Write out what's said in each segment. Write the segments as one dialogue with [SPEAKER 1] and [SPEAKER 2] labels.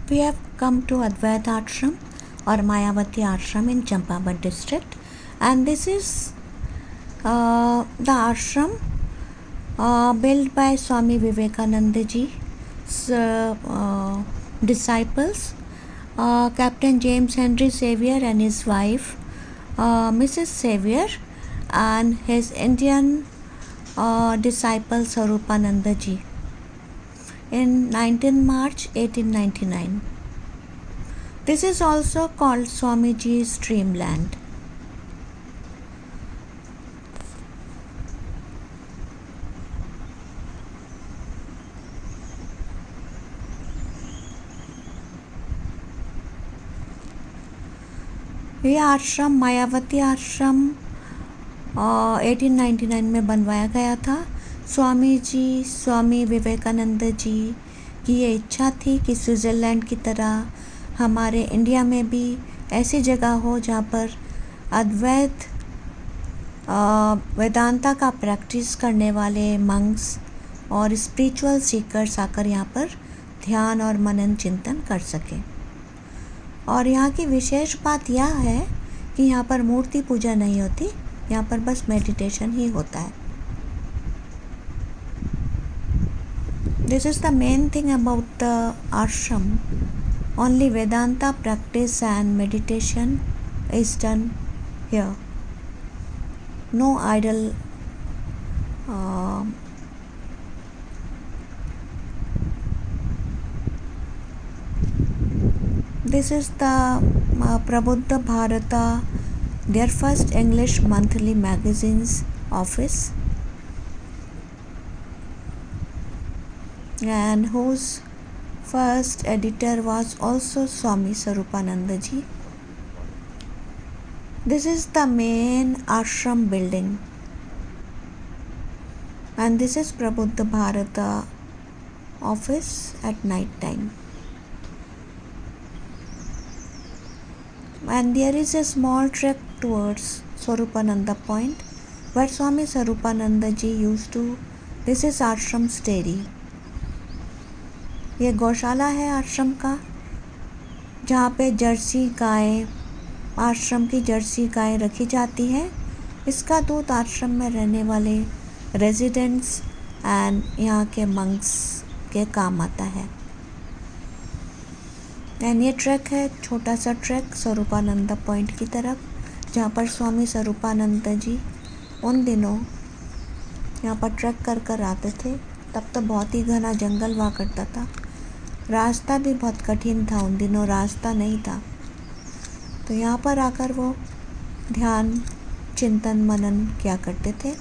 [SPEAKER 1] We have come to Advaita Ashram or Mayavati Ashram in Champavan district, and this is the ashram built by Swami Vivekananda ji's disciples, Captain James Henry Xavier and his wife Mrs. Xavier, and his Indian disciple Swarupananda ji in 19 March 1899. This is also called Swamiji's dreamland. ये आश्रम मायावती आश्रम 1899 में बनवाया गया था। स्वामी विवेकानंद जी की ये इच्छा थी कि स्विट्ज़रलैंड की तरह हमारे इंडिया में भी ऐसी जगह हो जहाँ पर अद्वैत वेदांता का प्रैक्टिस करने वाले मंक्स और स्पिरिचुअल सीकर्स आकर यहाँ पर ध्यान और मनन चिंतन कर सकें। और यहाँ की विशेष बात यह है कि यहाँ पर मूर्ति पूजा नहीं होती, यहाँ पर बस मेडिटेशन ही होता है। This is the main thing about the ashram. Only Vedanta practice and meditation is done here. No idol This is the Prabuddha Bharata, their first English monthly magazine's office, and whose first editor was also Swami Swarupananda ji. This is the main ashram building, and this is Prabuddha Bharata office at night time. And there is a small trek towards Swarupananda Point where Swami Swarupananda ji used to. This is Ashram's dairy. ये गौशाला है आश्रम का, जहाँ पे Jersey गाय, आश्रम की Jersey गाय रखी जाती है। इसका दूध आश्रम में रहने वाले रेजिडेंट्स एंड यहाँ के मंक्स के काम आता है। एंड ये ट्रैक है, छोटा सा ट्रैक स्वरूपानंद पॉइंट की तरफ, जहाँ पर स्वामी स्वरूपानंद जी उन दिनों यहाँ पर ट्रैक कर कर आते थे। तब तो बहुत ही घना जंगल हुआ करता था, रास्ता भी बहुत कठिन था, उन दिनों रास्ता नहीं था। तो यहाँ पर आकर वो ध्यान चिंतन मनन किया करते थे,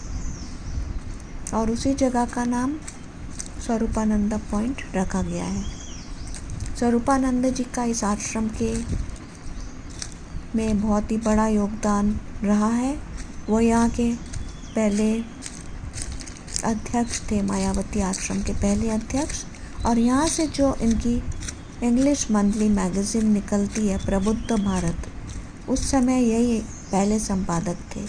[SPEAKER 1] और उसी जगह का नाम स्वरूपानंद पॉइंट रखा गया है। स्वरूपानंद जी का इस आश्रम के में बहुत ही बड़ा योगदान रहा है। वो यहाँ के पहले अध्यक्ष थे, मायावती आश्रम के पहले अध्यक्ष। और यहाँ से जो इनकी इंग्लिश मंथली मैगज़ीन निकलती है प्रबुद्ध भारत, उस समय यही पहले संपादक थे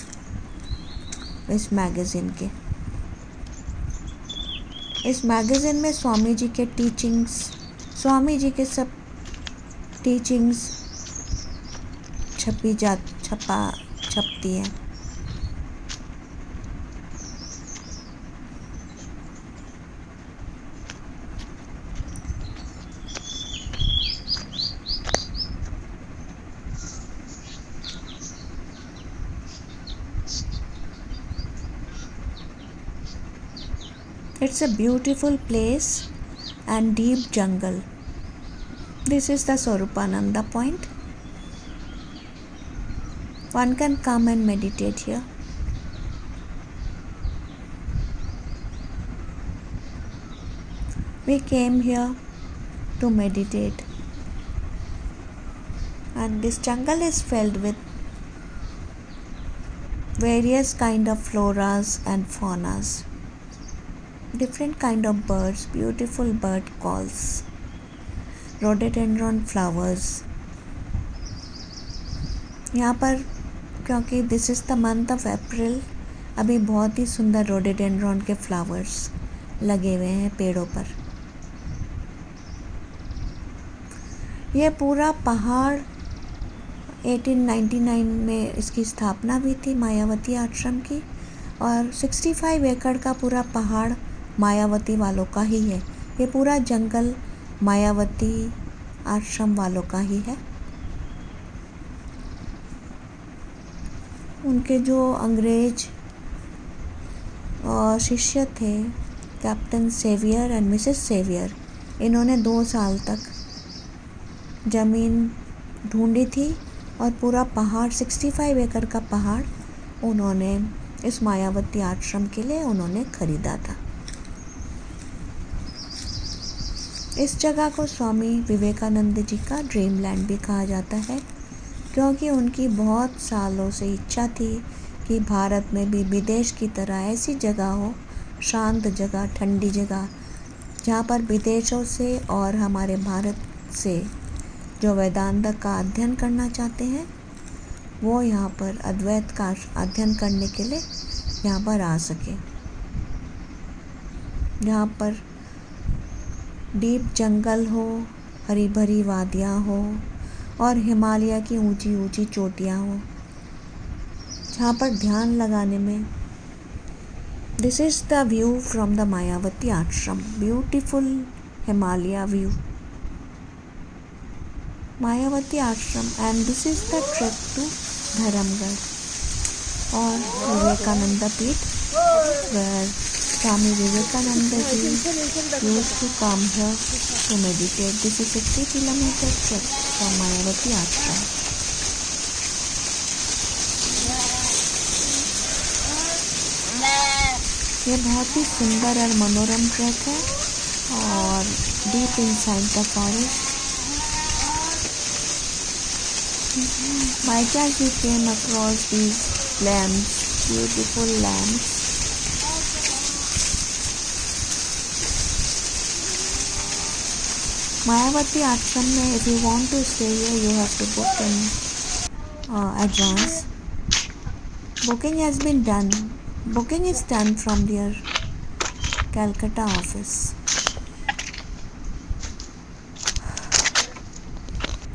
[SPEAKER 1] इस मैगज़ीन के। इस मैगज़ीन में स्वामी जी के टीचिंग्स, स्वामी जी के सब टीचिंग्स छपती हैं। It's a beautiful place and deep jungle. This is the Swarupananda point. One can come and meditate here. We came here to meditate, and this jungle is filled with various kind of floras and faunas, different kind of birds, beautiful bird calls, rhododendron flowers. यहाँ पर क्योंकि this is the month of April, अभी बहुत ही सुंदर रोडेडेंड्रॉन के flowers लगे हुए हैं पेड़ों पर। ये पूरा पहाड़ 1899 में इसकी स्थापना हुई थी मायावती आश्रम की, और 65 एकड़ का पूरा पहाड़ मायावती वालों का ही है। ये पूरा जंगल मायावती आश्रम वालों का ही है। उनके जो अंग्रेज शिष्य थे, captain Sevier and Mrs Sevier, इन्होंने 2 साल तक ज़मीन ढूंढी थी और पूरा पहाड़ 65 एकड़ का पहाड़ उन्होंने इस मायावती आश्रम के लिए उन्होंने खरीदा था। इस जगह को स्वामी विवेकानंद जी का ड्रीम लैंड भी कहा जाता है, क्योंकि उनकी बहुत सालों से इच्छा थी कि भारत में भी विदेश की तरह ऐसी जगह हो, शांत जगह, ठंडी जगह, जहाँ पर विदेशों से और हमारे भारत से जो वेदांत का अध्ययन करना चाहते हैं वो यहाँ पर अद्वैत का अध्ययन करने के लिए यहाँ पर आ सके। यहाँ पर डीप जंगल हो, हरी भरी वादियाँ हो और हिमालय की ऊंची ऊंची चोटियाँ हो, जहाँ पर ध्यान लगाने में। This is the view from the Mayavati Ashram, beautiful Himalaya view, Mayavati Ashram, and this is the trek to Dharamgarh और विवेकानंद पीठ, where Swami Vivekananda ji used to come here to meditate. This is 60 kilometer trek from Mayavati Ashram. ये बहुत ही सुंदर और मनोरम track है और deep inside the forest. By chance we came across these lamps, beautiful lamps. Mayavati Ashram में if you want to stay here, you have to book in advance. Booking has been done. Booking is done from their Calcutta office.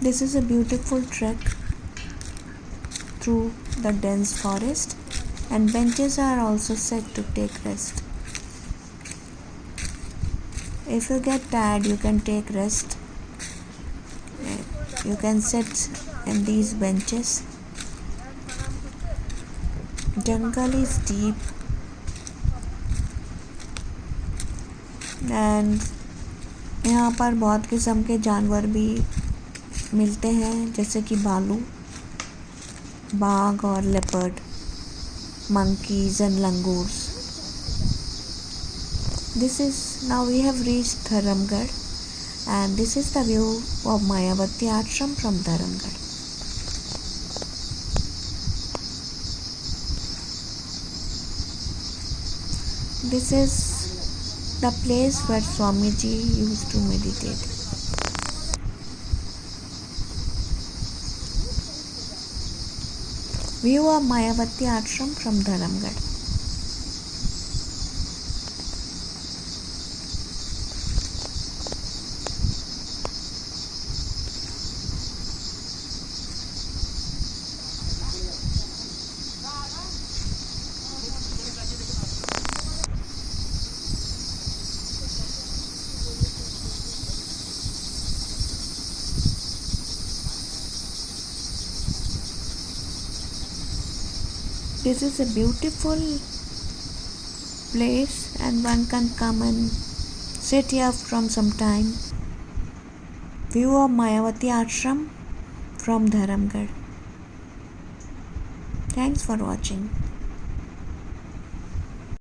[SPEAKER 1] This is a beautiful trek through the dense forest, and benches are also set to take rest. If you get tired, you can take rest. You can sit in these benches. Jungle is deep and यहाँ पर बहुत किस्म के जानवर भी मिलते हैं, जैसे कि भालू, बाघ और leopard, monkeys and langurs. This is, now we have reached Dharamgarh, and this is the view of Mayavati Ashram from Dharamgarh. This is the place where Swamiji used to meditate. View of Mayavati Ashram from Dharamgarh. This is a beautiful place and one can come and sit here from some time. View of Mayavati Ashram from Dharamgarh. Thanks for watching.